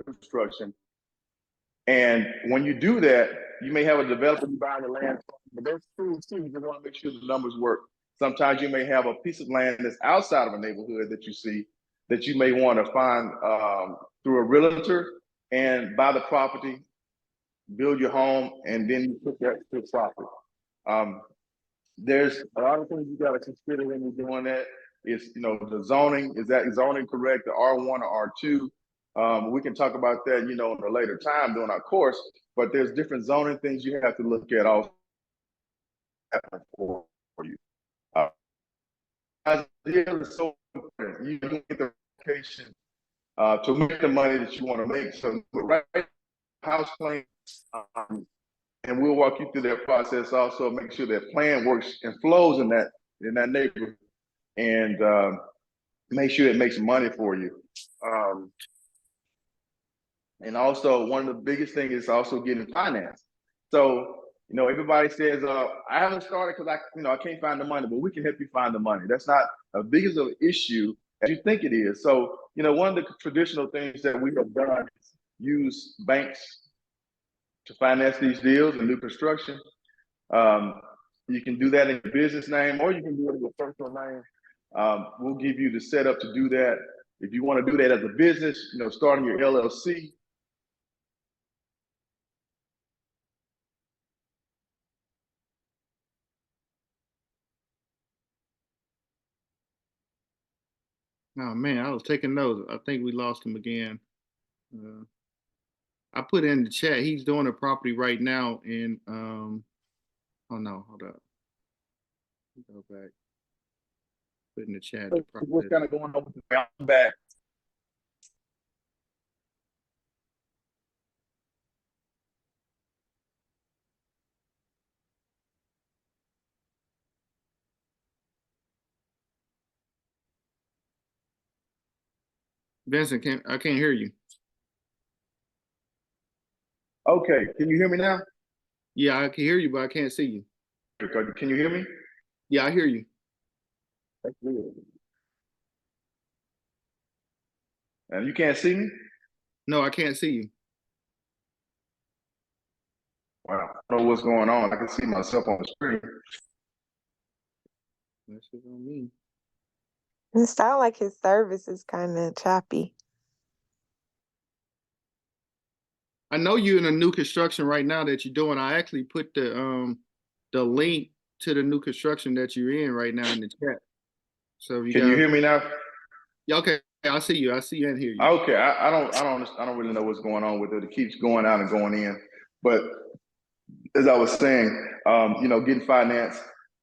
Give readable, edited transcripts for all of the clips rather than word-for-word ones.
construction. And when you do that, you may have a developer buying the land, but those tools too, you want to make sure the numbers work. Sometimes you may have a piece of land that's outside of a neighborhood that you see that you may want to find through a realtor and buy the property, build your home, and then you put that to profit. There's a lot of things you got to consider when you're doing that. It's, the zoning, is that zoning correct, the R1 or R2? We can talk about that, in a later time during our course, but there's different zoning things you have to look at also for you. So you get the location to make the money that you want to make. So right, house plan, and we'll walk you through that process also, make sure that plan works and flows in that neighborhood, and make sure it makes money for you. And also, one of the biggest things is also getting finance. So, everybody says, I haven't started because I can't find the money, but we can help you find the money. That's not as big of an issue as you think it is. So, one of the traditional things that we have done is use banks to finance these deals and new construction. You can do that in your business name, or you can do it in your personal name. We'll give you the setup to do that. If you want to do that as a business, starting your LLC. Oh man, I was taking notes. I think we lost him again. I put in the chat. He's doing a property right now in oh no, hold up. Go back. Put in the chat. What's kind of going on with the bounce back? Vincent, I can't hear you. Okay, can you hear me now? Yeah, I can hear you, but I can't see you. Can you hear me? Yeah, I hear you. That's weird. And you can't see me? No, I can't see you. Wow, I don't know what's going on. I can see myself on the screen. That's what I mean. It sounds like his service is kind of choppy. I know you're in a new construction right now that you're doing. I actually put the link to the new construction that you're in right now in the chat. So if you can you hear me now? Yeah, okay. I see you. I see you and hear you. Okay, I don't really know what's going on with it. It keeps going out and going in. But as I was saying, getting finance,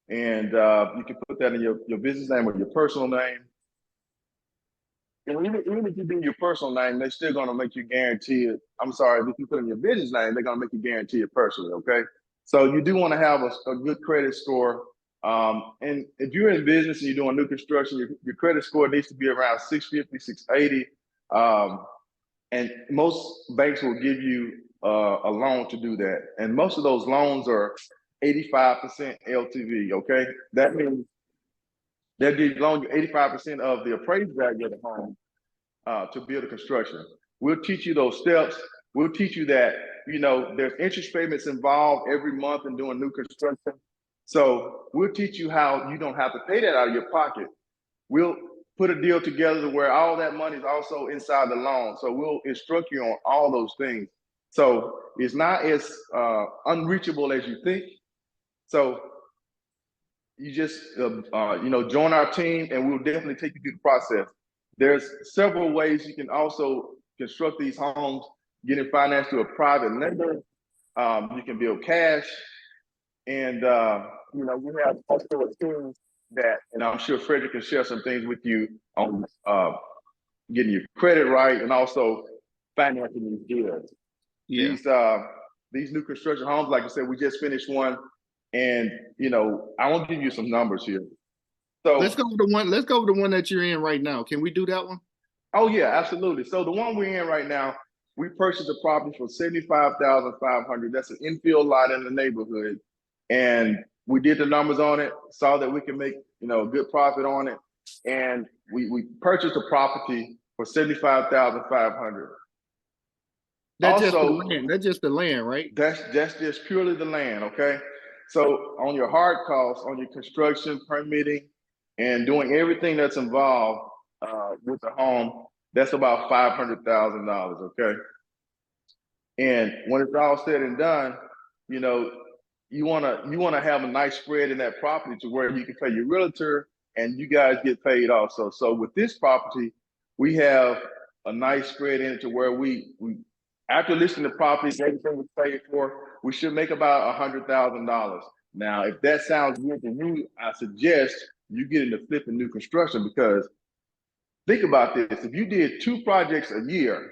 and you can put that in your business name or your personal name. And even if you do your personal name, they're still going to make you guarantee it. I'm sorry, if you put in your business name, they're going to make you guarantee it personally, okay? So you do want to have a good credit score. And if you're in business and you're doing new construction, your credit score needs to be around 650, 680. And most banks will give you a loan to do that. And most of those loans are 85% LTV, okay? That means they'll give you loan 85% of the appraised value of the home to build a construction. We'll teach you those steps. We'll teach you that, there's interest payments involved every month in doing new construction. So we'll teach you how you don't have to pay that out of your pocket. We'll put a deal together to where all that money is also inside the loan. So we'll instruct you on all those things. So it's not as unreachable as you think. So you just, join our team and we'll definitely take you through the process. There's several ways you can also construct these homes, getting financed through a private lender. You can build cash. And, we have also a team that, and I'm sure Frederick can share some things with you on getting your credit right and also financing these deals. Yeah. These new construction homes, like I said, we just finished one. And, I want to give you some numbers here. So let's go with the one that you're in right now. Can we do that one? Oh yeah, absolutely. So the one we're in right now, we purchased a property for $75,500. That's an infill lot in the neighborhood. And we did the numbers on it, saw that we can make, a good profit on it. And we purchased the property for $75,500. That's just the Also, land. That's just the land, right? that's just purely the land, okay? So on your hard costs, on your construction, permitting, and doing everything that's involved with the home, that's about $500,000, okay? And when it's all said and done, you know, you wanna have a nice spread in that property to where you can pay your realtor and you guys get paid also. So with this property, we have a nice spread in it to where we after listing the property, everything was paid for, we should make about $100,000. Now, if that sounds good to you, I suggest you get into flipping new construction because think about this: if you did 2 projects a year,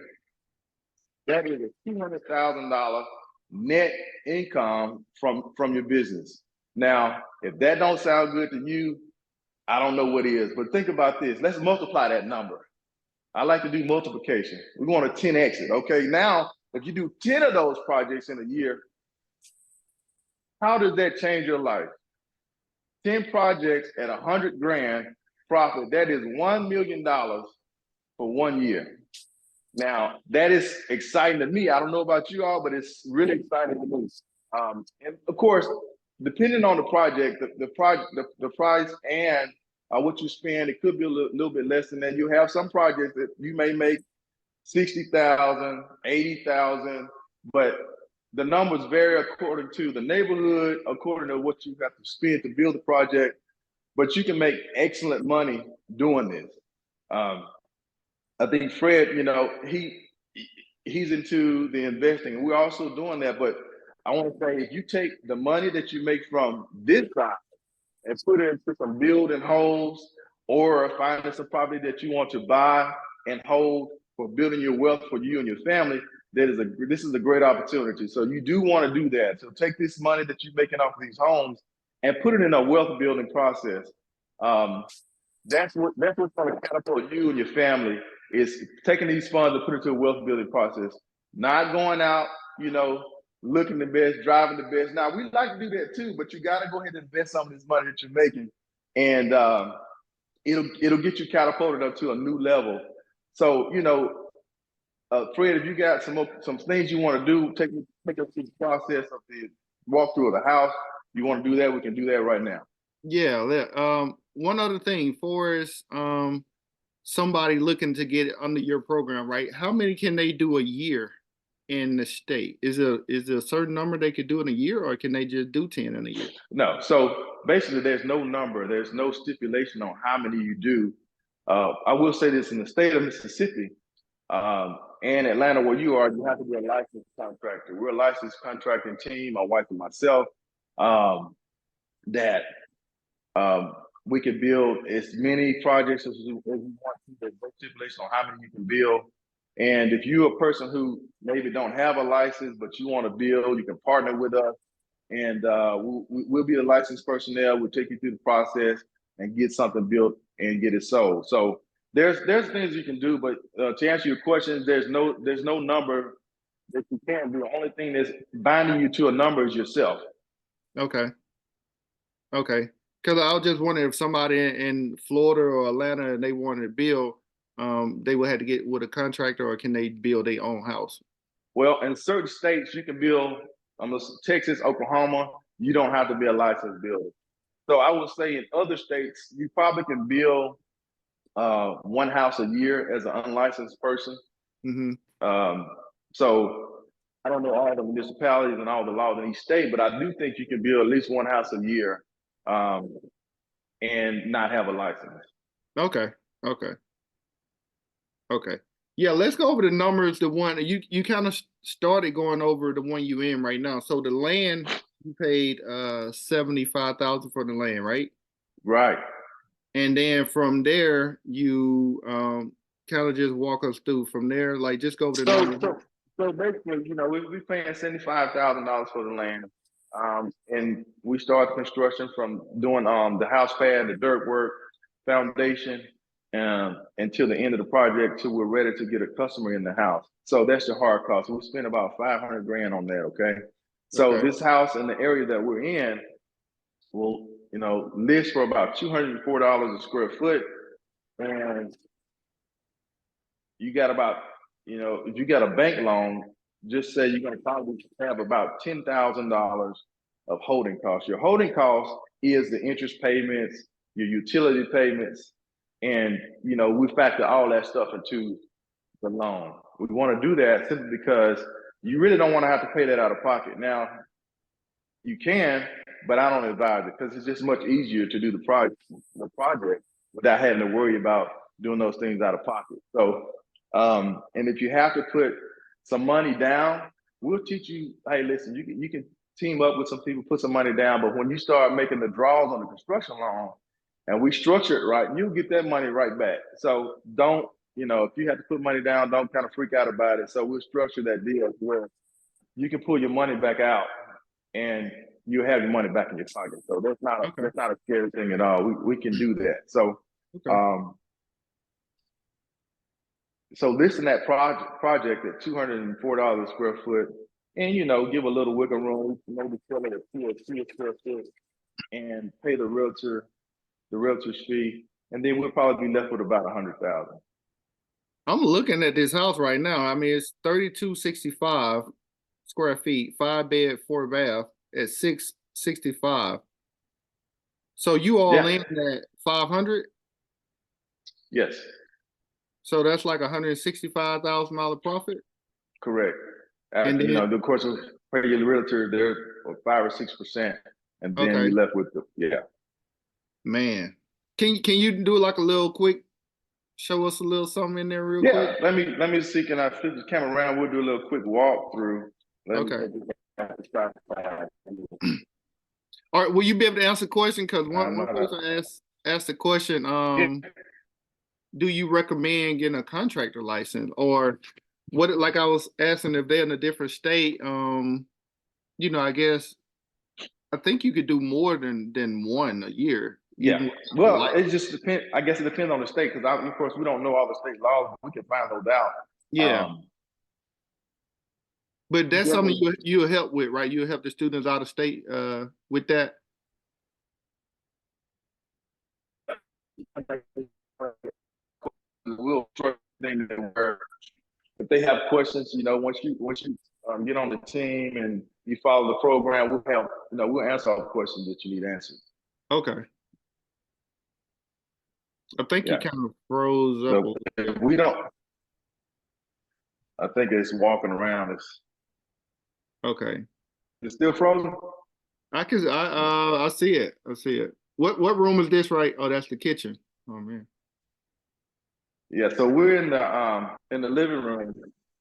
that is a $200,000 net income from your business. Now, if that don't sound good to you, I don't know what is. But think about this. Let's multiply that number. I like to do multiplication. We want to 10x it. Okay. Now, if you do 10 of those projects in a year, how does that change your life? 10 projects at 100 grand profit. That is $1 million for 1 year. Now, that is exciting to me. I don't know about you all, but it's really exciting to me. And of course, depending on the project, the price and what you spend, it could be a little bit less than that. You have some projects that you may make 60,000, 80,000, but the numbers vary according to the neighborhood, according to what you have to spend to build the project. But you can make excellent money doing this. I think Fred, he's into the investing. We're also doing that, but I want to say if you take the money that you make from this side and put it into some build and holds, or finding some property that you want to buy and hold for building your wealth for you and your family, this is a great opportunity. So you do want to do that. So take this money that you're making off of these homes and put it in a wealth building process. That's what's going to catapult you and your family is taking these funds and put it to a wealth building process. Not going out, looking the best, driving the best. Now we like to do that too, but you got to go ahead and invest some of this money that you're making, and it'll get you catapulted up to a new level. So Fred, if you got some things you want to do, take us through the process of the walkthrough of the house. You want to do that? We can do that right now. Yeah. One other thing, for is somebody looking to get under your program, right? How many can they do a year in the state? Is there a certain number they could do in a year, or can they just do 10 in a year? No. So basically, there's no number. There's no stipulation on how many you do. I will say this: in the state of Mississippi and Atlanta, where you are, you have to be a licensed contractor. We're a licensed contracting team, my wife and myself, that we can build as many projects as we want to. There's no stipulation on how many you can build. And if you're a person who maybe don't have a license, but you want to build, you can partner with us, and we'll be the licensed personnel. We'll take you through the process and get something built and get it sold. So there's things you can do, but to answer your question, there's no number that you can do. The only thing that's binding you to a number is yourself. Okay. Because I was just wondering if somebody in Florida or Atlanta and they wanted to build, they would have to get with a contractor, or can they build their own house? Well, in certain states, you can build, Texas, Oklahoma, you don't have to be a licensed builder. So I would say in other states, you probably can build one house a year as an unlicensed person. Mm-hmm. So I don't know all the municipalities and all the laws in each state, but I do think you can build at least one house a year and not have a license. Okay. Yeah, let's go over the numbers. The one you kind of started going over the one you in right now. So the land, you paid $75,000 for the land, right? Right. And then from there, you kind of just walk us through from there. Like, just go over the numbers. So basically, we're paying $75,000 for the land. And we start the construction from doing the house pad, the dirt work, foundation, until the end of the project, till we're ready to get a customer in the house. So that's the hard cost. We spend about 500 grand on that. Okay. So this house in the area that we're in will, list for about $204 a square foot. And you got about, if you got a bank loan, just say you're going to probably have about $10,000 of holding costs. Your holding cost is the interest payments, your utility payments, and we factor all that stuff into the loan. We want to do that simply because you really don't want to have to pay that out of pocket. Now, you can, but I don't advise it because it's just much easier to do the project without having to worry about doing those things out of pocket. So, and if you have to put some money down, we'll teach you, hey, listen, you can team up with some people, put some money down, but when you start making the draws on the construction loan and we structure it right, you'll get that money right back. So don't, if you have to put money down, don't kind of freak out about it. So we'll structure that deal where you can pull your money back out and you have your money back in your pocket. So that's not a scary thing at all. We can do that. So so listing that project at $204 a square foot, and give a little wiggle room, maybe sell it at $2 a square foot, and pay the realtor's fee, and then we'll probably be left with about $100,000. I'm looking at this house right now. I mean, it's 3265 square feet, 5-bed, 4-bath at 665. So you all in at 500? Yes. So that's like $165,000 profit. Correct. And then, of course, pay your realtor there 5 or 6%, and then you're left with Man, can you do like a little quick? Show us a little something in there real quick. Let me see. Can I flip the camera around? We'll do a little quick walkthrough. All right. Will you be able to answer the question? Because one person asked the question. Do you recommend getting a contractor license, or what? Like I was asking if they're in a different state. I guess I think you could do more than one a year. Yeah. Well, it just depends. I guess it depends on the state because, of course, we don't know all the state laws. We can find those out. Yeah. But that's something you'll help with, right? You'll help the students out of state with that. We'll if they have questions, once you get on the team and you follow the program, we'll help. We'll answer all the questions that you need answered. Okay. I think you kind of froze up. So if we don't. I think it's walking around. Okay. It's still frozen. I see it. I see it. What room is this? Right? Oh, that's the kitchen. Oh man. Yeah. So we're in the living room,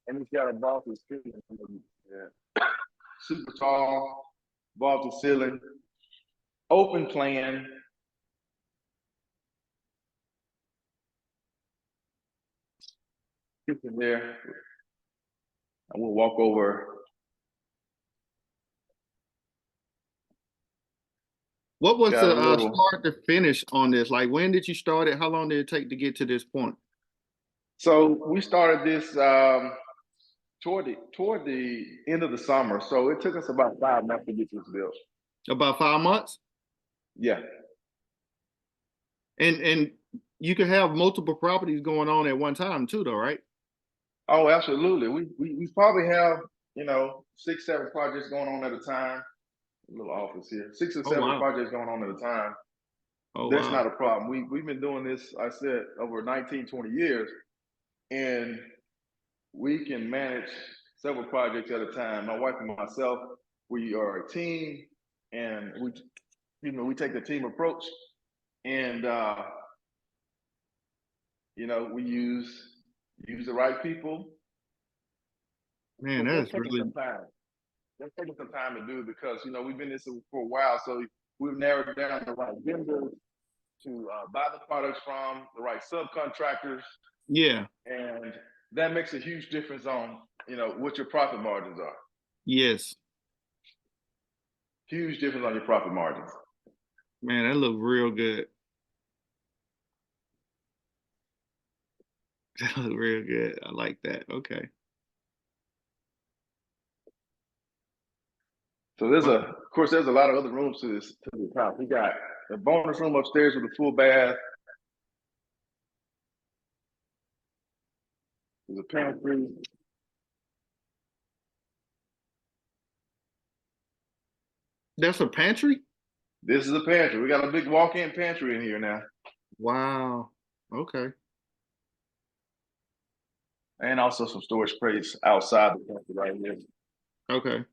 and it's got a vaulted ceiling. Super tall, vaulted ceiling, open plan. Kitchen there. And we'll walk over. What was the start to finish on this? Like, when did you start it? How long did it take to get to this point? So we started this toward the end of the summer. So it took us about 5 months to get this built. About 5 months? Yeah. And you can have multiple properties going on at one time too, though, right? Oh, absolutely. We probably have 6, 7 projects going on at a time. A little office here. 6 or 7 projects going on at a time. That's not a problem. We've been doing this, I said, over 19, 20 years, and we can manage several projects at a time. My wife and myself, we are a team, and we take the team approach, and we use the right people. Man, that's really That's taking some time to do because we've been in this for a while, so we've narrowed down the right vendors to buy the products from, the right subcontractors. Yeah, and that makes a huge difference on what your profit margins are. Yes, huge difference on your profit margins. Man, that looked real good. That looked real good. I like that. Okay. So there's of course, there's a lot of other rooms to this house. We got a bonus room upstairs with a full bath. There's a pantry. That's a pantry? This is a pantry. We got a big walk-in pantry in here now. Wow. Okay. And also some storage space outside the pantry right here. Okay.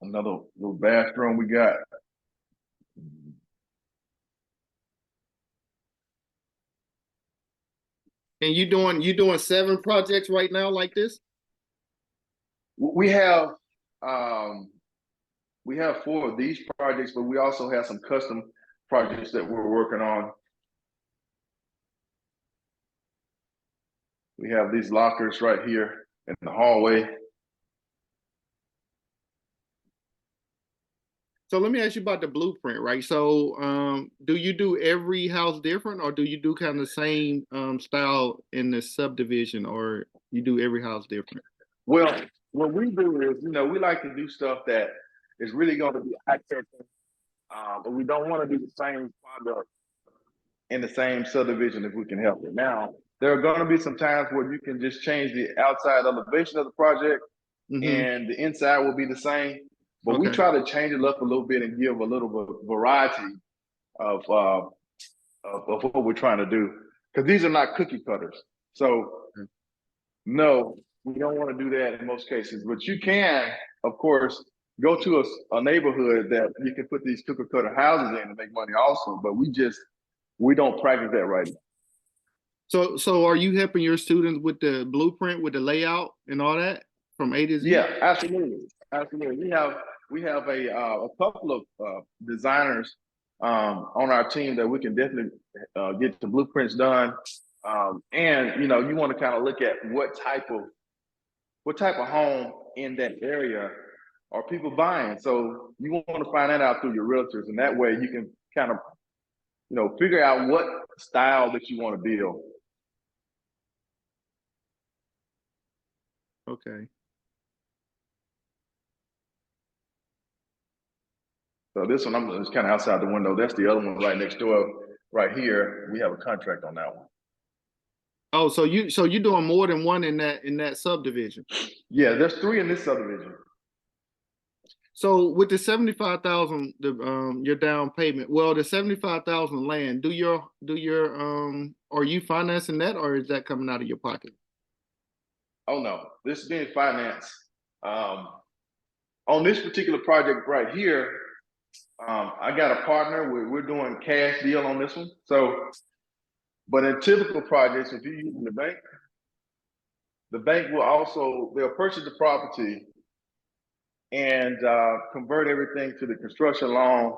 Another little bathroom we got. And you doing 7 projects right now like this? We have 4 of these projects, but we also have some custom projects that we're working on. We have these lockers right here in the hallway. So let me ask you about the blueprint, right? So do you do every house different, or do you do kind of the same style in the subdivision, or you do every house different? Well, what we do is, we like to do stuff that is really going to be eye-catching, but we don't want to do the same product in the same subdivision if we can help it. Now, there are going to be some times where you can just change the outside elevation of the project, and the inside will be the same. But we try to change it up a little bit and give a little bit of variety of what we're trying to do, because these are not cookie cutters. So no, we don't want to do that in most cases. But you can, of course, go to a neighborhood that you can put these cookie cutter houses in and make money also. But we don't practice that right now. So are you helping your students with the blueprint, with the layout and all that from A to Z? Yeah, absolutely. We have a couple of designers on our team that we can definitely get the blueprints done. And you want to kind of look at what type of home in that area are people buying. So you want to find that out through your realtors, and that way you can kind of figure out what style that you want to build. Okay. So this one, I'm just kind of outside the window. That's the other one right next door, right here. We have a contract on that one. Oh, so you're doing more than one in that subdivision? Yeah, there's 3 in this subdivision. So with the 75,000, your down payment, well, the 75,000 land, are you financing that, or is that coming out of your pocket? Oh no, this is being financed. On this particular project right here, I got a partner. We're doing cash deal on this one. So, but in typical projects, if you're using the bank they'll purchase the property and convert everything to the construction loan.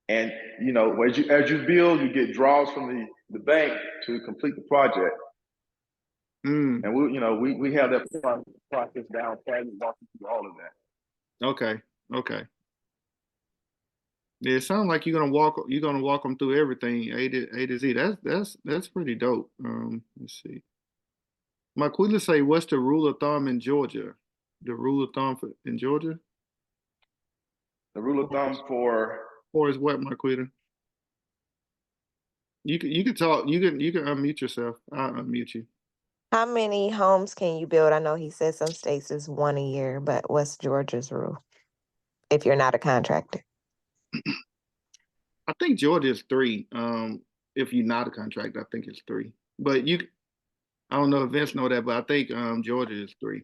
And as you build, you get draws from the bank to complete the project. And we have that process down pat, walking through all of that. Okay. Yeah, it sounds like you're gonna walk them through everything A to Z. That's pretty dope. Let's see. Marquita say, what's the rule of thumb in Georgia? The rule of thumb in Georgia? The rule of thumb for is what, Marquita? You can talk. You can unmute yourself. I'll unmute you. How many homes can you build? I know he said some states is 1 a year, but what's Georgia's rule if you're not a contractor? I think Georgia is 3. If you're not a contractor, I think it's 3. But I don't know if Vince know that, but I think Georgia is 3.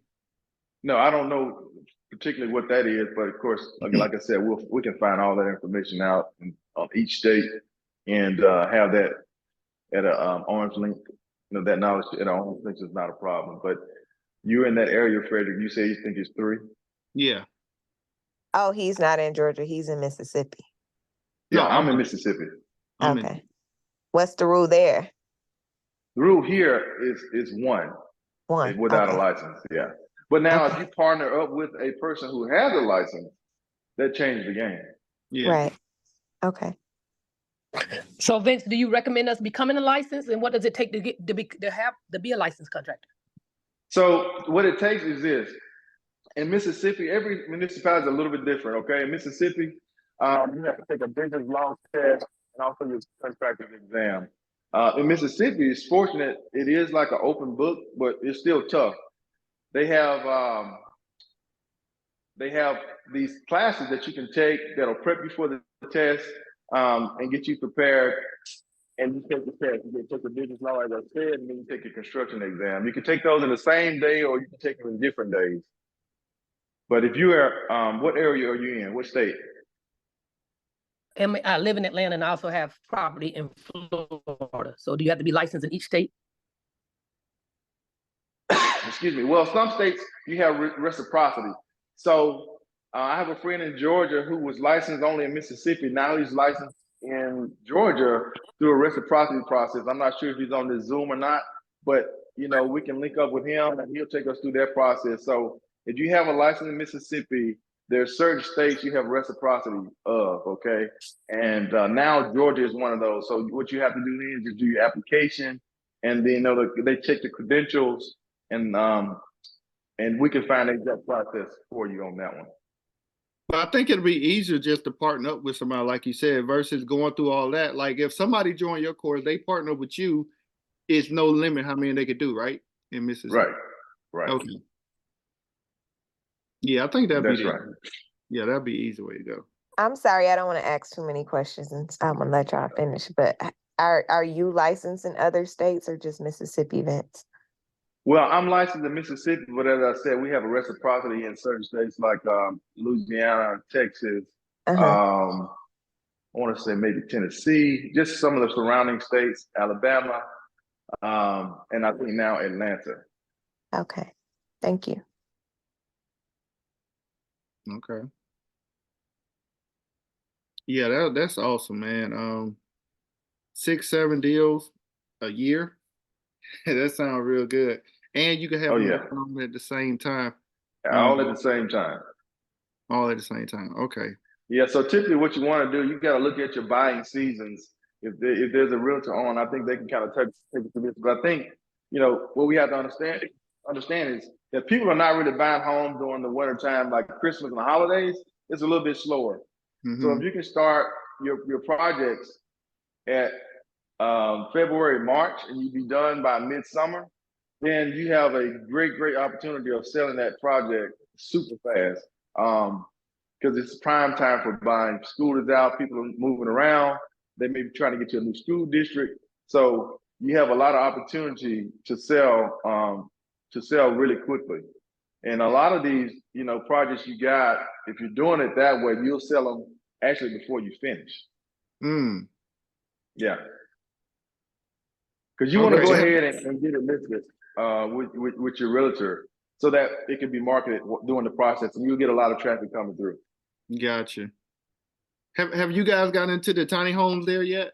No, I don't know particularly what that is, but of course, like I said, we can find all that information out on each state and have that at an arm's length. That knowledge at arm's length is not a problem. But you're in that area, Frederick. You say you think it's 3? Yeah. Oh, he's not in Georgia. He's in Mississippi. Yeah, I'm in Mississippi. Okay. What's the rule there? The rule here is 1. 1. Without a license, yeah. But now if you partner up with a person who has a license, that changes the game. Yeah. Right. Okay. So Vince, do you recommend us becoming a license, and what does it take to be a licensed contractor? So what it takes is this. In Mississippi, every municipality is a little bit different, okay? In Mississippi, you have to take a business law test and also your contractor's exam. In Mississippi, it's fortunate. It is like an open book, but it's still tough. they have these classes that you can take that'll prep you for the test and get you prepared. And you take the test. You can take the business law, as I said, and then you take your construction exam. You can take those in the same day, or you can take them in different days. But if you are, what area are you in? What state? I live in Atlanta and I also have property in Florida. So do you have to be licensed in each state? Excuse me. Well, some states you have reciprocity. So I have a friend in Georgia who was licensed only in Mississippi. Now he's licensed in Georgia through a reciprocity process. I'm not sure if he's on this Zoom or not, but you know, we can link up with him and he'll take us through that process. So if you have a license in Mississippi, there's certain states you have reciprocity of, okay? And now Georgia is one of those. So what you have to do then is just do your application, and then they check the credentials, and we can find the exact process for you on that one. But I think it'll be easier just to partner up with somebody, like you said, versus going through all that. Like if somebody join your course, they partner with you, it's no limit how many they could do, right? In Mississippi. Right. Okay. Yeah, I think that'd That's be right. Yeah, that'd be easy way to go. I'm sorry, I don't want to ask too many questions, and I'm gonna let y'all finish. But are you licensed in other states or just Mississippi, Vince? Well, I'm licensed in Mississippi, but as I said, we have a reciprocity in certain states like Louisiana, Texas. I want to say maybe Tennessee, just some of the surrounding states, Alabama, and I think now Atlanta. Okay, thank you. Okay. Yeah, that's awesome, man. 6-7 deals a year. That sounds real good. And you can have them going on at the same time. All at the same time. All at the same time. Okay. Yeah, so typically what you want to do, you got to look at your buying seasons. If there's a realtor on, I think they can kind of take it to this. But I think, you know, what we have to understand is that people are not really buying homes during the winter time, like Christmas and the holidays. It's a little bit slower. Mm-hmm. So if you can start your projects at February, March, and you be done by midsummer, then you have a great opportunity of selling that project super fast. Because it's prime time for buying. School is out, people are moving around. They may be trying to get to a new school district. So you have a lot of opportunity to sell really quickly. And a lot of these, you know, projects you got, if you're doing it that way, you'll sell them actually before you finish. Yeah. Because you want to go ahead and get it listed with your realtor so that it can be marketed during the process, and you'll get a lot of traffic coming through. Gotcha. Have you guys gotten into the tiny homes there yet?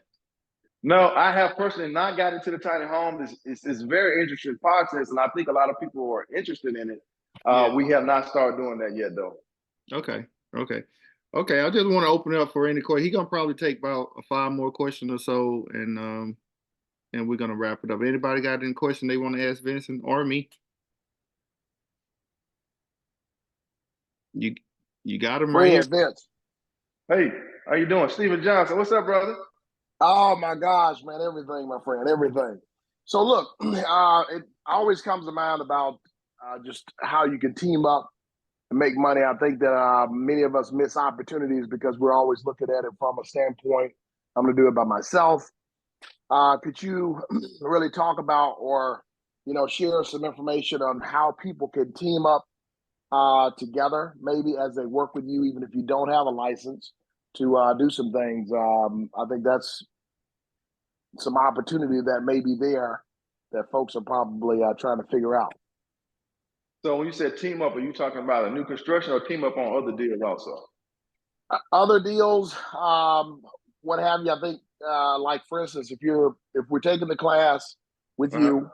No, I have personally not gotten into the tiny home. It's very interesting process, and I think a lot of people are interested in it. We have not started doing that yet, though. Okay. I just want to open it up for any question. He's gonna probably take about 5 more questions or so, and we're gonna wrap it up. Anybody got any question they want to ask Vincent or me? You got him right here. Vince. Hey, how you doing? Steven Johnson. What's up, brother? Oh my gosh, man, everything, my friend, everything. So look, it always comes to mind about just how you can team up and make money. I think that many of us miss opportunities because we're always looking at it from a standpoint, I'm gonna do it by myself. Could you really talk about, or, you know, share some information on how people can team up together, maybe as they work with you, even if you don't have a license, to do some things? I think that's some opportunity that may be there that folks are probably trying to figure out. So when you said team up, are you talking about a new construction or team up on other deals also? Other deals, what have you? I think, like for instance, if we're taking the class with you,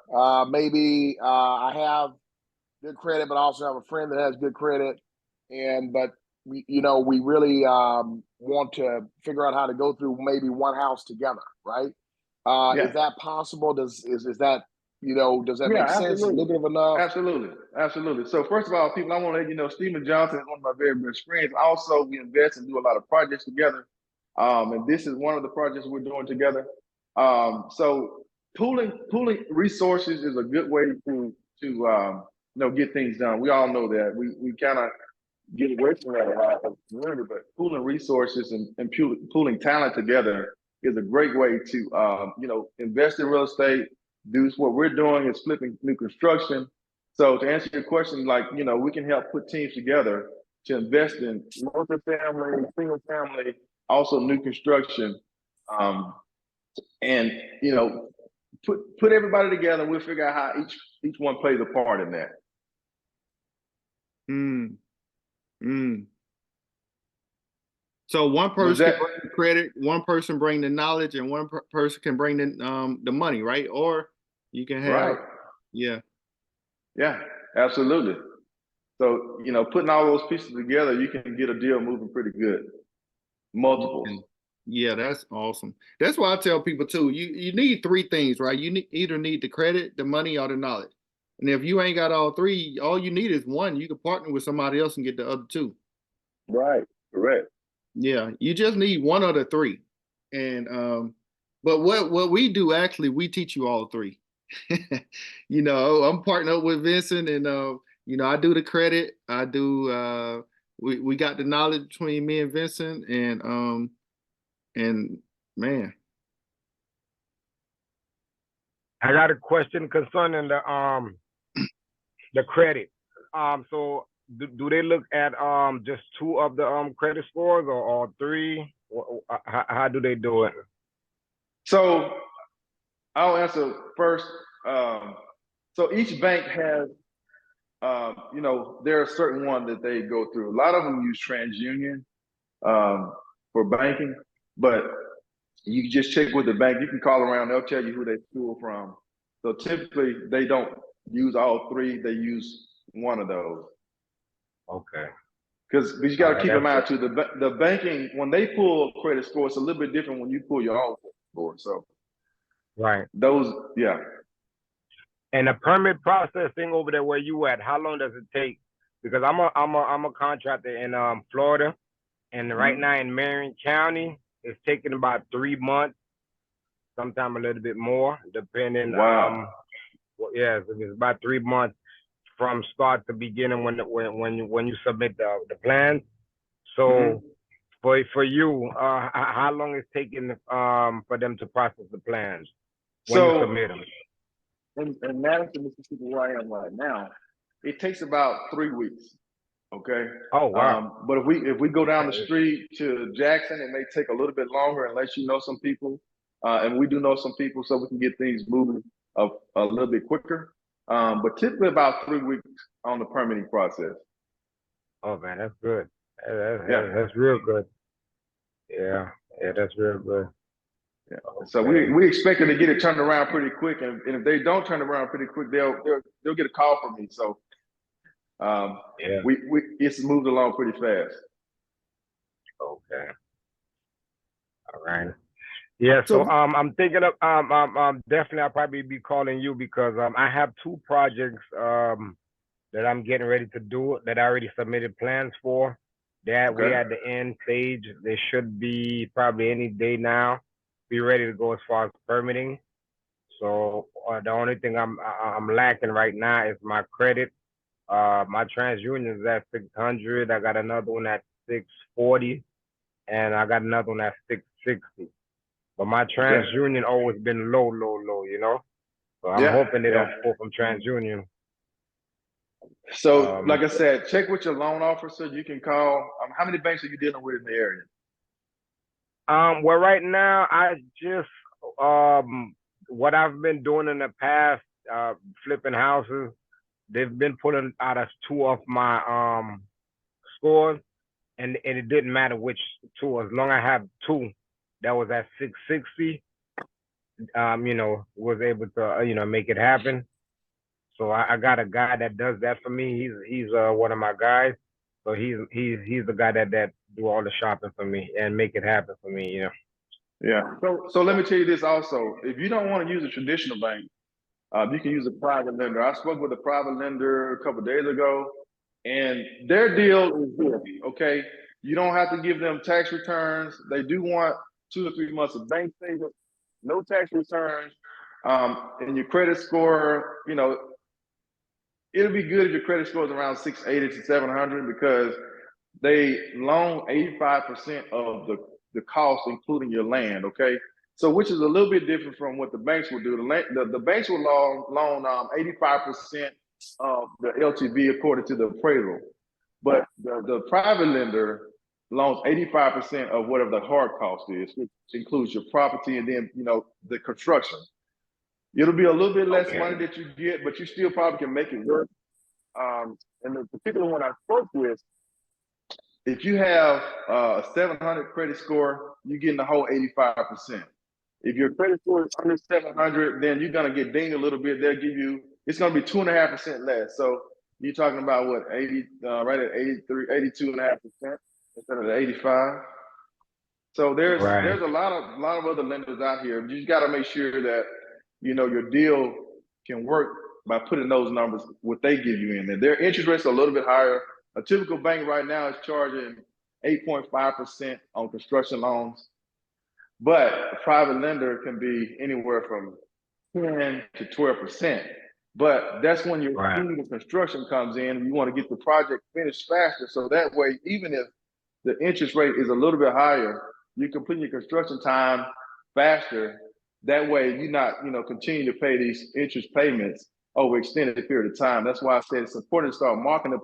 maybe I have good credit, but I also have a friend that has good credit, but we really want to figure out how to go through maybe one house together, right? Is that possible? Does that make sense? Lucrative enough? Absolutely. So first of all, people, I want to let you know, Steven Johnson is one of my very best friends. Also, we invest and do a lot of projects together. And this is one of the projects we're doing together. So pooling resources is a good way to get things done. We all know that. We kind of get away from that a lot of community, but pooling resources and pooling talent together is a great way to, invest in real estate. Do what we're doing is flipping new construction. So to answer your question, we can help put teams together to invest in multifamily, single family, also new construction, and put everybody together. And we'll figure out how each one plays a part in that. So one person can bring the credit, one person bring the knowledge, and one person can bring the money, right? Or you can have, yeah, absolutely. So putting all those pieces together, you can get a deal moving pretty good. Multiples. Yeah, that's awesome. That's why I tell people too. You need three things, right? You either need the credit, the money, or the knowledge. And if you ain't got all three, all you need is one. You can partner with somebody else and get the other two. Right. Correct. Yeah, you just need one of the three. And but what we do actually, we teach you all three. I'm partnered up with Vinson, and I do the credit. I do we got the knowledge between me and Vinson, and man. I got a question concerning the credit. So do they look at just two of the credit scores or three? How do they do it? So I'll answer first. So each bank has, there are certain ones that they go through. A lot of them use TransUnion for banking, but you can just check with the bank. You can call around; they'll tell you who they pull from. So typically, they don't use all three; they use one of those. Okay. Because you got to keep in mind too, the banking, when they pull credit score, it's a little bit different when you pull your own score. So right, those, yeah. And the permit processing over there where you at, how long does it take? Because I'm a contractor in Florida, and right now in Marion County, it's taking about 3 months, sometimes a little bit more, depending. Wow. Yes, it's about 3 months from start to beginning when you submit the plans. So for you, how long is it taking for them to process the plans when you submit them? In Madison, Mississippi, where I am right now, it takes about 3 weeks. Okay. Oh wow. But if we go down the street to Jackson, it may take a little bit longer unless you know some people, and we do know some people, so we can get things moving a little bit quicker. But typically about 3 weeks on the permitting process. Oh man, that's good. That's real good. Yeah, that's real good. Yeah. Okay. So we expected to get it turned around pretty quick, and if they don't turn around pretty quick, they'll get a call from me. So it's moved along pretty fast. Okay. All right. Yeah. So I'm thinking of definitely I'll probably be calling you because I have 2 projects that I'm getting ready to do that I already submitted plans for. That we're at the end stage. They should be probably any day now. Be ready to go as far as permitting. So the only thing I'm lacking right now is my credit. My TransUnion is at 600. I got another one at 640, and I got another one at 660. But my TransUnion always been low, So I'm hoping they don't pull from TransUnion. So, like I said, check with your loan officer. You can call. How many banks are you dealing with in the area? Well, right now, I just what I've been doing in the past, flipping houses. They've been pulling out of 2 of my scores, and it didn't matter which 2. As long as I have 2 that was at 660, was able to make it happen. So I got a guy that does that for me. He's one of my guys. So he's the guy that do all the shopping for me and make it happen for me. Yeah. So let me tell you this also. If you don't want to use a traditional bank, you can use a private lender. I spoke with a private lender a couple of days ago, and their deal is good. Okay, you don't have to give them tax returns. They do want 2 or 3 months of bank statement, no tax returns, and your credit score. it'll be good if your credit score is around 680 to 700 because they loan 85% of the cost, including your land. Okay, so which is a little bit different from what the banks will do. The banks will loan 85% of the LTV according to the appraisal, but the private lender loans 85% of whatever the hard cost is, which includes your property and then the construction. It'll be a little bit less money that you get, but you still probably can make it work. And the particular one I spoke with, if you have a 700 credit score, you're getting the whole 85%. If your credit score is under 700, then you're gonna get dinged a little bit. They'll give you, it's gonna be 2.5% less. So you're talking about what, 80, right at 83, 82.5% instead of the 85. So there's a lot of other lenders out here. You just got to make sure that your deal can work by putting those numbers what they give you in there. Their interest rates are a little bit higher. A typical bank right now is charging 8.5% on construction loans, but a private lender can be anywhere from 10 to 12%. But that's when your construction comes in. You want to get the project finished faster, so that way, even if the interest rate is a little bit higher, you complete your construction time faster. That way, you're not, continue to pay these interest payments over extended period of time. That's why I said it's important to start marketing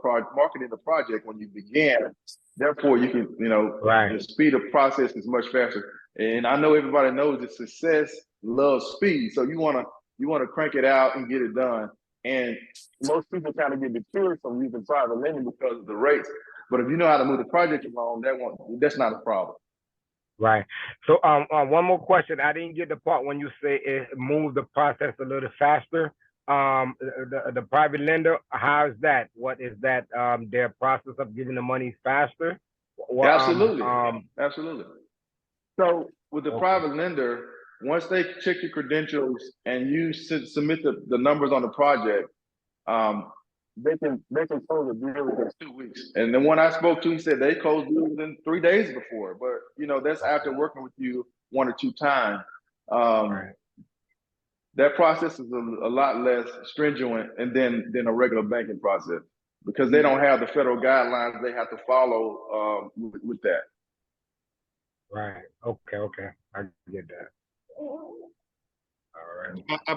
the project when you begin. Therefore, you can, the speed of process is much faster. And I know everybody knows that success loves speed. So you want to crank it out and get it done. And most people kind of get deterred from using private lending because of the rates. But if you know how to move the project along, that's not a problem. Right. So one more question. I didn't get the part when you say it moves the process a little faster. The private lender, how is that? What is that? Their process of giving the money faster? Well, absolutely. Absolutely. So with the private lender, once they check your credentials and you submit the numbers on the project, they can close the deal within 2 weeks. And the one I spoke to, he said they closed the deal within 3 days before. But that's after working with you 1 or 2 times. That process is a lot less stringent than a regular banking process because they don't have the federal guidelines they have to follow with that. Right. Okay. I get that. All right. I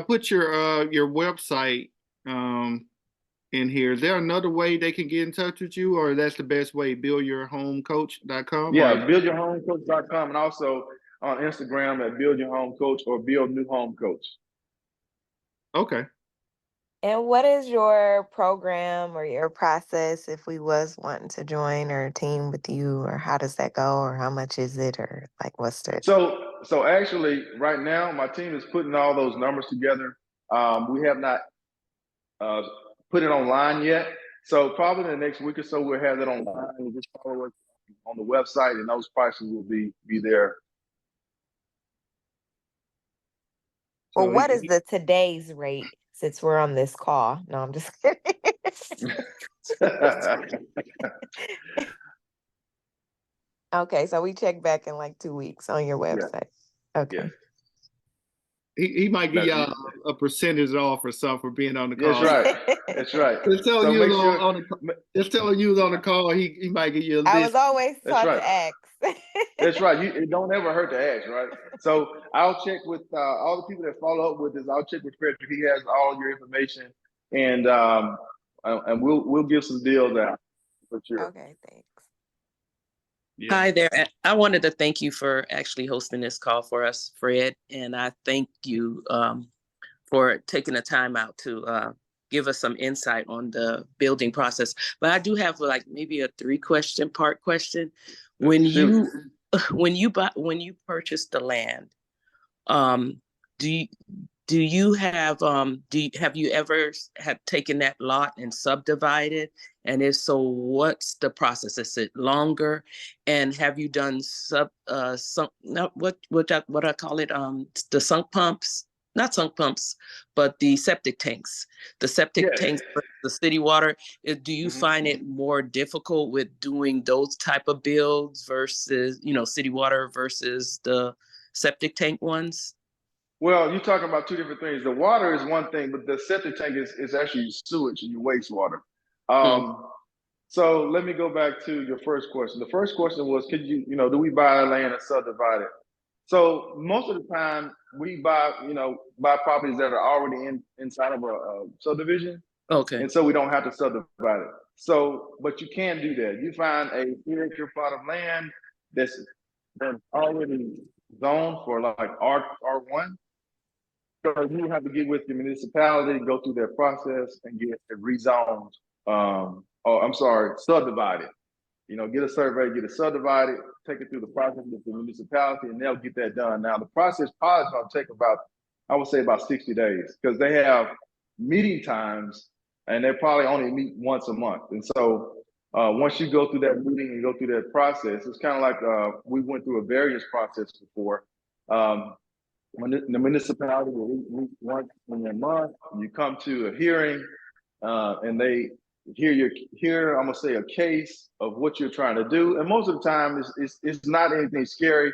put your website in here. Is there another way they can get in touch with you, or that's the best way? buildyourhomecoach.com? Yeah, buildyourhomecoach.com, and also on Instagram at buildyourhomecoach or buildnewhomecoach. Okay. And what is your program or your process if we was wanting to join or team with you, or how does that go, or how much is it, or like what's the... So actually right now my team is putting all those numbers together. We have not put it online yet. So probably in the next week or so we'll have that online. You just follow us on the website and those prices will be there. Well, what is the today's rate since we're on this call? No, I'm just kidding. Okay, so we check back in like 2 weeks on your website. Yeah. Okay. Yeah. He might give y'all a percentage off or something for being on the call. That's right. That's right. Just telling you on the call, he might give you a list. I was always taught to ask. That's right. It don't ever hurt to ask, right? So I'll check with all the people that follow up with this. I'll check with Frederick. He has all your information, and we'll give some deals out for sure. Okay, thanks. Yeah. Hi there. I wanted to thank you for actually hosting this call for us, Fred, and I thank you for taking the time out to give us some insight on the building process. But I do have like maybe a 3-question part question. When you purchase the land, have you ever taken that lot and subdivided? And if so, what's the process? Is it longer? And have you done what I call it, the sunk pumps? Not sunk pumps, but the septic tanks. The septic tanks for the city water. Do you find it more difficult with doing those type of builds versus, city water versus the septic tank ones? Well, you're talking about two different things. The water is one thing, but the septic tank is actually sewage and your wastewater. So let me go back to your first question. The first question was, could do we buy land and subdivide it? So most of the time we buy properties that are already inside of a subdivision. Okay. And so we don't have to subdivide it. So, but you can do that. You find a 3-acre plot of land that's already zoned for like R1. So you have to get with the municipality, go through their process and get it rezoned. Subdivided. Get a survey, get it subdivided, take it through the process with the municipality, and they'll get that done. Now, the process probably is going to take about 60 days, because they have meeting times and they probably only meet once a month. And so once you go through that meeting and go through that process, it's kind of like we went through a variance process before. When the municipality will meet once in a month, you come to a hearing and they hear I'm gonna say a case of what you're trying to do, and most of the time it's not anything scary.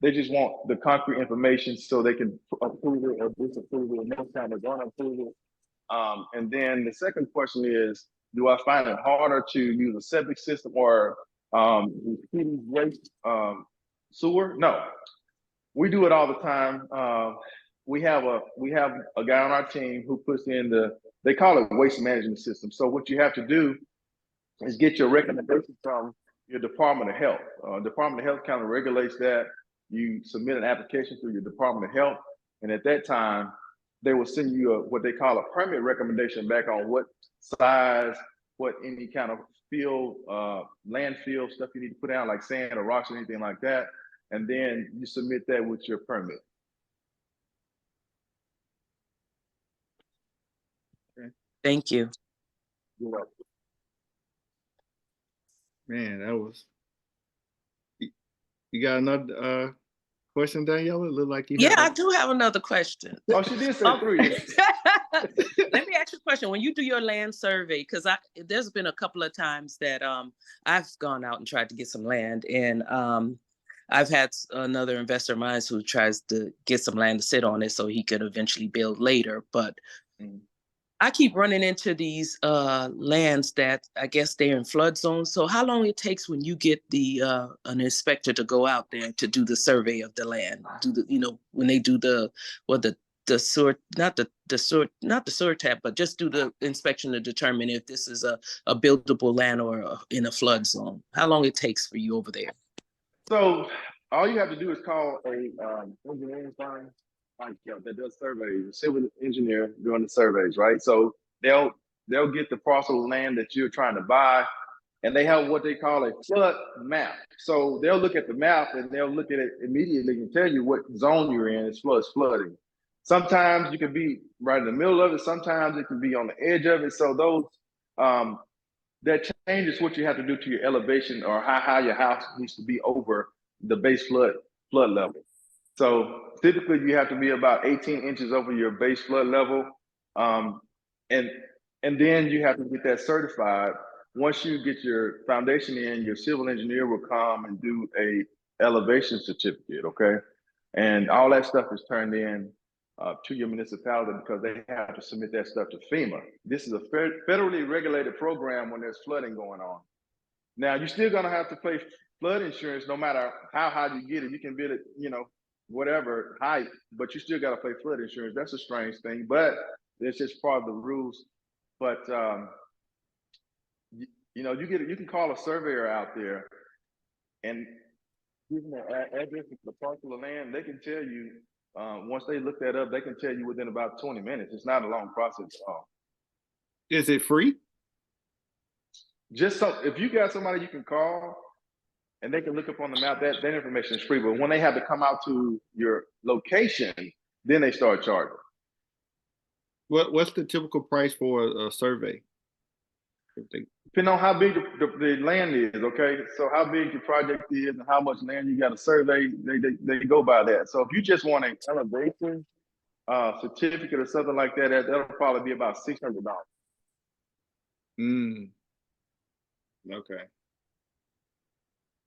They just want the concrete information so they can approve it or disapprove it, and most time they're gonna approve it. And then the second question is, do I find it harder to use a septic system or waste sewer? No, we do it all the time. We have a guy on our team who puts in they call it waste management system. So what you have to do is get your recommendation from your Department of Health. Department of Health kind of regulates that. You submit an application through your Department of Health, and at that time, they will send you what they call a permit recommendation back on what size, what any kind of landfill stuff you need to put out, like sand or rocks or anything like that. And then you submit that with your permit. Okay. Thank you. You're welcome. Man, that was. You got another question, Daniela? It looked like you. Yeah, I do have another question. Oh, she did say 3. Let me ask you a question. When you do your land survey, because there's been a couple of times that I've gone out and tried to get some land, and I've had another investor of mine who tries to get some land to sit on it so he could eventually build later. But I keep running into these lands that I guess they're in flood zones. So how long it takes when you get an inspector to go out there to do the survey of the land, when they do the sewer, not the sewer tap, but just do the inspection to determine if this is a buildable land or in a flood zone. How long it takes for you over there? So all you have to do is call a engineering firm that does surveys, a civil engineer doing the surveys, right? So they'll get the parcel of land that you're trying to buy, and they have what they call a flood map. So they'll look at the map and they'll look at it immediately and tell you what zone you're in. It's flooding. Sometimes you can be right in the middle of it. Sometimes it can be on the edge of it. So those that changes what you have to do to your elevation or how high your house needs to be over the base flood level. So typically you have to be about 18 inches over your base flood level. And then you have to get that certified. Once you get your foundation in, your civil engineer will come and do a elevation certificate, okay? And all that stuff is turned in to your municipality because they have to submit that stuff to FEMA. This is a federally regulated program when there's flooding going on. Now, you're still gonna have to pay flood insurance no matter how high you get it. You can build it, whatever height, but you still gotta pay flood insurance. That's a strange thing, but it's just part of the rules. But you can call a surveyor out there and give them the address of the parcel of land. They can tell you, once they look that up, they can tell you within about 20 minutes. It's not a long process at all. Is it free? Just so if you got somebody you can call and they can look up on the map, that information is free. But when they have to come out to your location, then they start charging. What's the typical price for a survey? Depending on how big the land is, okay? So how big your project is and how much land you got to survey, they go by that. So if you just want an elevation certificate or something like that, that'll probably be about $600.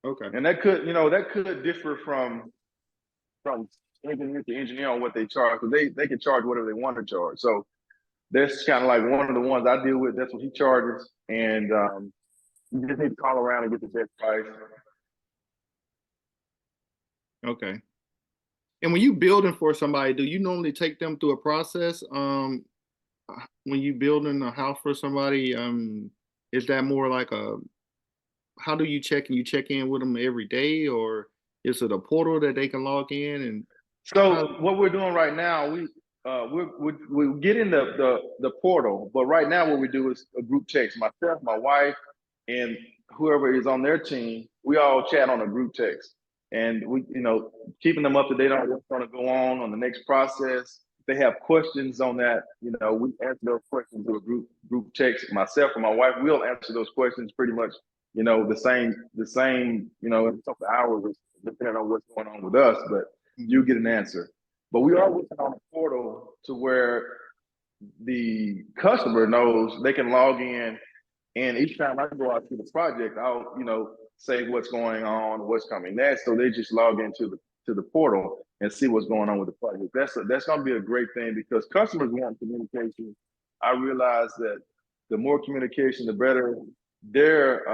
Okay. And that could differ from from engineer to engineer on what they charge. So they can charge whatever they want to charge. So that's kind of like one of the ones I deal with. That's what he charges, and you just need to call around and get the best price. Okay. And when you building for somebody, do you normally take them through a process? When you building a house for somebody, is that more like how do you check? And you check in with them every day, or is it a portal that they can log in? And so what we're doing right now, we're getting the portal, but right now what we do is a group text. Myself, my wife, and whoever is on their team, we all chat on a group text, and we, keeping them up to date on what's going to go on the next process. If they have questions on that, we answer those questions through a group text. Myself and my wife will answer those questions pretty much, the same, in a couple of hours, depending on what's going on with us, but you get an answer. But we are working on a portal to where the customer knows they can log in, and each time I go out to the project, I'll, say what's going on, what's coming next. So they just log into the portal and see what's going on with the project. That's going to be a great thing because customers want communication. I realize that the more communication, the better their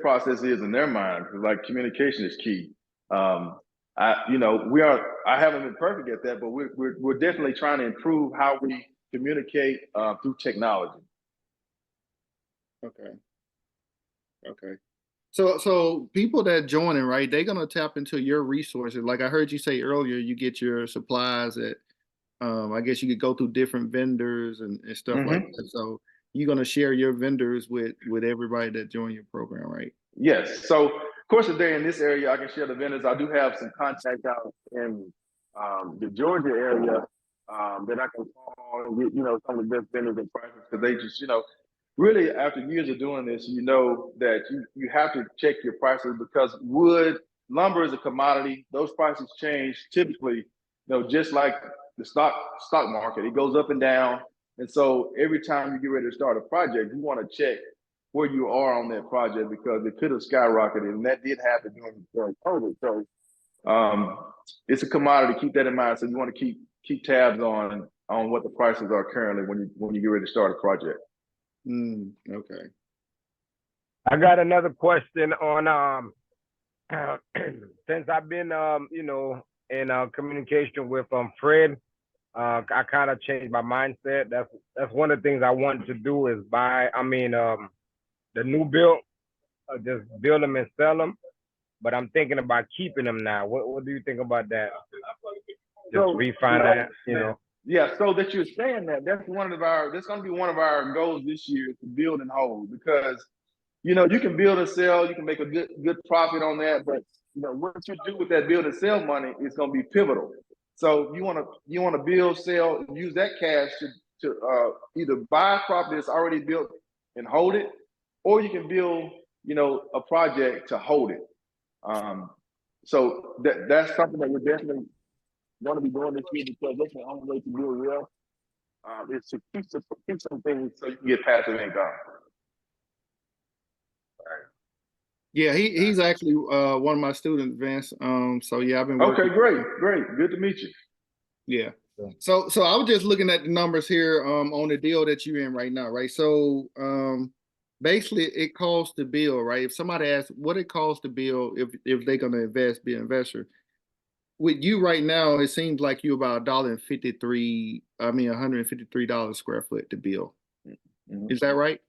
process is in their mind. Like communication is key. I haven't been perfect at that, but we're definitely trying to improve how we communicate through technology. Okay. So people that joining, right, they're gonna tap into your resources. Like I heard you say earlier, you get your supplies at I guess you could go through different vendors and stuff like that. So you're gonna share your vendors with everybody that join your program, right? Yes. So of course today in this area I can share the vendors. I do have some contacts out in the Georgia area that I can call and get, some of the best vendors and prices because they just, really, after years of doing this, that you have to check your prices because lumber is a commodity. Those prices change typically, just like the stock market. It goes up and down. And so every time you get ready to start a project, you want to check where you are on that project because it could have skyrocketed. And that did happen during COVID. So it's a commodity. Keep that in mind. So you want to keep tabs on what the prices are currently when you get ready to start a project. Okay. I got another question on since I've been in communication with Fred, I kind of changed my mindset. That's one of the things I wanted to do is buy. The new build, just build them and sell them. But I'm thinking about keeping them now. What do you think about that? Just refinance, Yeah, so that you're saying that's going to be one of our goals this year to build and hold because, you can build and sell, you can make a good profit on that, but what you do with that build and sell money is going to be pivotal. So you want to build, sell, and use that cash to either buy property that's already built and hold it, or you can build, a project to hold it. So that's something that we're definitely going to be doing this year because that's the only way to do it real. Is to keep some things so you can get passive income. Yeah, he's actually one of my students, Vince. So yeah, I've been working. Okay, great. Good to meet you. Yeah. So I was just looking at the numbers here on the deal that you're in right now, right? So basically it costs to build, right? If somebody asks what it costs to build, if they're gonna be an investor. With you right now, it seems like you about $153 square foot to build. Is that right?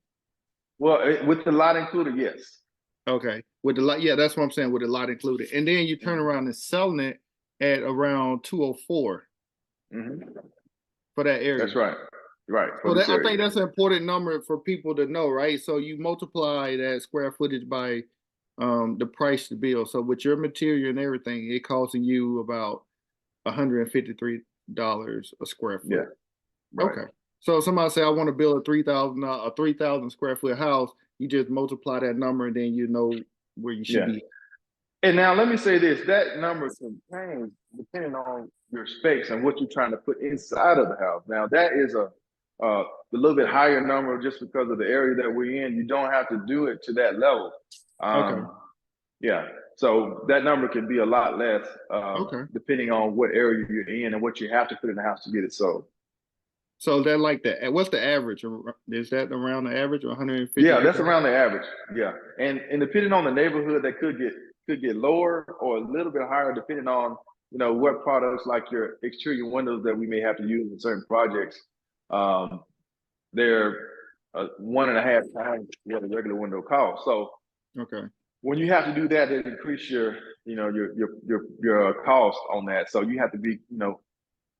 Well, with the lot included, yes. Okay. With the lot, yeah, that's what I'm saying. With the lot included, and then you turn around and selling it at around 204 for that area. That's right. Right. So I think that's an important number for people to know, right? So you multiply that square footage by the price to build. So with your material and everything, it costing you about $153 a square foot. Yeah. Right. Okay. So if somebody say I want to build a 3,000 square foot house, you just multiply that number and then you know where you should be. And now let me say this, that number can change depending on your space and what you're trying to put inside of the house. Now that is a little bit higher number just because of the area that we're in. You don't have to do it to that level. Okay. Yeah. So that number can be a lot less, Okay. depending on what area you're in and what you have to put in the house to get it sold. So that like what's the average? Is that around the average or 150? Yeah, that's around the average. Yeah, and depending on the neighborhood, that could get lower or a little bit higher, depending on what products like your exterior windows that we may have to use in certain projects. They're 1.5 times what a regular window costs. So Okay. when you have to do that, it increase your cost on that. So you have to be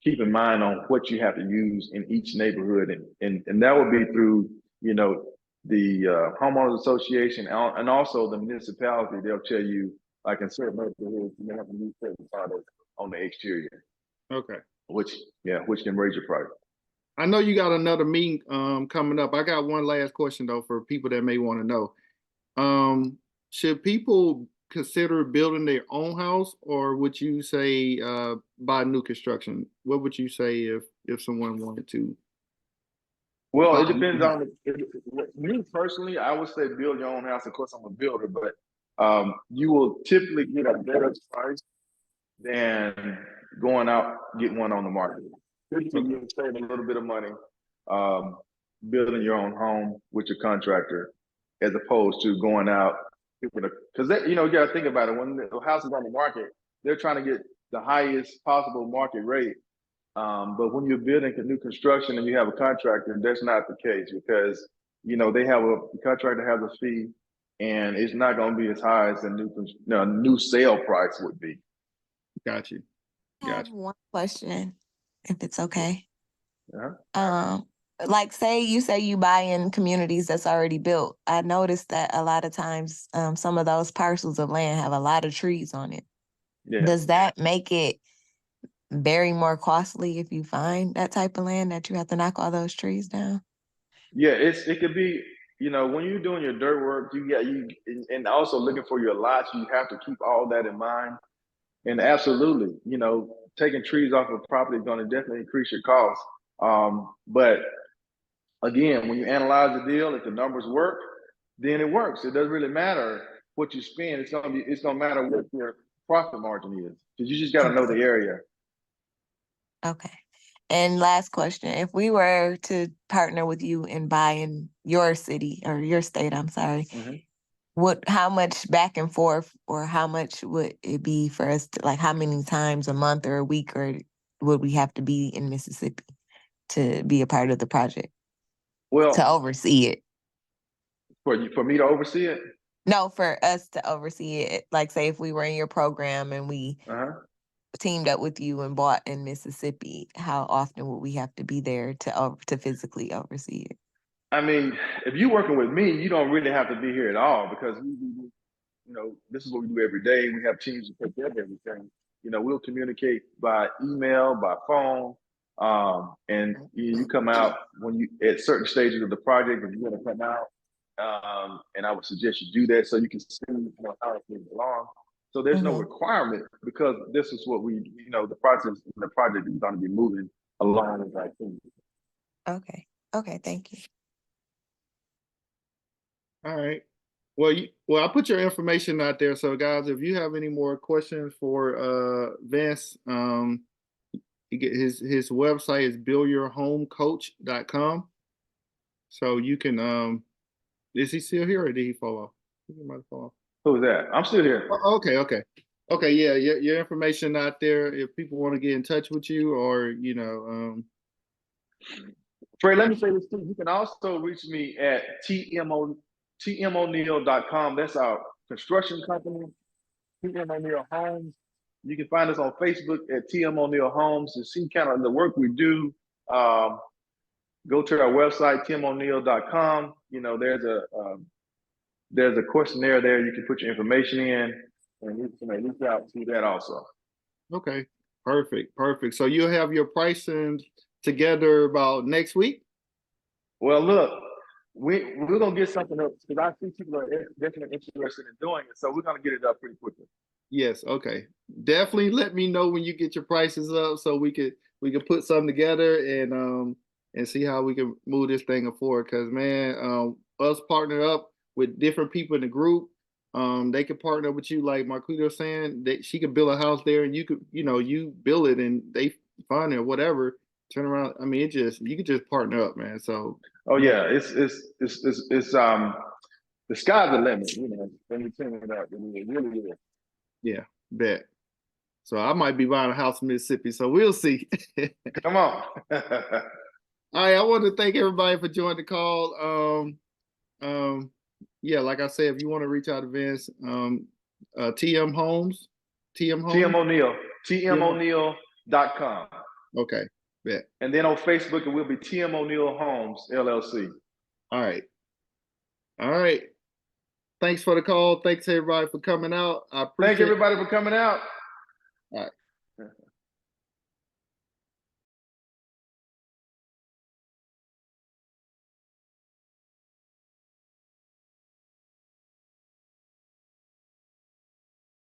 keep in mind on what you have to use in each neighborhood, and that would be through the homeowners association and also the municipality. They'll tell you, like in certain neighborhoods, you have to use certain products on the exterior. Okay. Which can raise your price. I know you got another meeting coming up. I got one last question though for people that may want to know. Should people consider building their own house, or would you say buy new construction? What would you say if someone wanted to? Well, it depends on me personally. I would say build your own house. Of course, I'm a builder, but you will typically get a better price than going out getting one on the market. Typically, you'll save a little bit of money building your own home with your contractor, as opposed to going out, because you got to think about it. When the house is on the market, they're trying to get the highest possible market rate. But when you're building new construction and you have a contractor, that's not the case, because the contractor has a fee, and it's not going to be as high as a new sale price would be. Got you. I have one question, if it's okay. Yeah. Like say you buy in communities that's already built. I noticed that a lot of times some of those parcels of land have a lot of trees on it. Yeah. Does that make it very more costly if you find that type of land that you have to knock all those trees down? Yeah, it could be, when you're doing your dirt work, and also looking for your lots, you have to keep all that in mind. And absolutely, taking trees off of property is going to definitely increase your costs. But again, when you analyze the deal, if the numbers work, then it works. It doesn't really matter what you spend. It's gonna matter what your profit margin is, because you just got to know the area. Okay. And last question, if we were to partner with you in buying your city or your state, I'm sorry, how much back and forth, or how much would it be for us to, like, how many times a month or a week, or would we have to be in Mississippi to be a part of the project? Well, to oversee it. For me to oversee it? No, for us to oversee it. Like, say if we were in your program and we teamed up with you and bought in Mississippi, how often would we have to be there to physically oversee it? I mean, if you're working with me, you don't really have to be here at all, because this is what we do every day. We have teams to take care of everything. We'll communicate by email, by phone, and you come out when you at certain stages of the project, and you're going to come out. And I would suggest you do that so you can see how things belong. So there's no requirement, because this is what the process, the project is going to be moving along as I think. Okay, thank you. All right. Well, I'll put your information out there. So guys, if you have any more questions for Vince, you get his website is buildyourhomecoach.com. So you can is he still here, or did he fall off? He might have fallen off. Who's that? I'm still here. Oh, okay. Yeah, your information out there. If people want to get in touch with you, or Trey, let me say this too. You can also reach me at tmoneil.com. That's our construction company, TM O'Neill Homes. You can find us on Facebook at TM O'Neill Homes to see kind of the work we do. Go to our website, tmoneil.com. There's a questionnaire there. You can put your information in, and you can reach out to that also. Okay, perfect. So you'll have your pricing together about next week? Well, look, we're gonna get something up, because I see people are definitely interested in doing it, so we're gonna get it up pretty quickly. Yes, okay. Definitely let me know when you get your prices up, so we could put something together and see how we can move this thing forward. Because man, us partnering up with different people in the group, they could partner with you, like Marquita was saying, that she could build a house there and you could, you build it and they fund it or whatever, turn around. I mean, you could just partner up, man. So Oh yeah, it's the sky's the limit, when you turn it up, it really is. yeah, bet. So I might be buying a house in Mississippi, so we'll see. Come on. All right, I want to thank everybody for joining the call. Yeah, like I said, if you want to reach out to Vince, TM Homes. TM O'Neill, TMO'Neill.com. Okay, bet. And then on Facebook, it will be TM O'Neill Homes, LLC. All right. Thanks for the call. Thanks everybody for coming out. I appreciate Thank everybody for coming out. All right.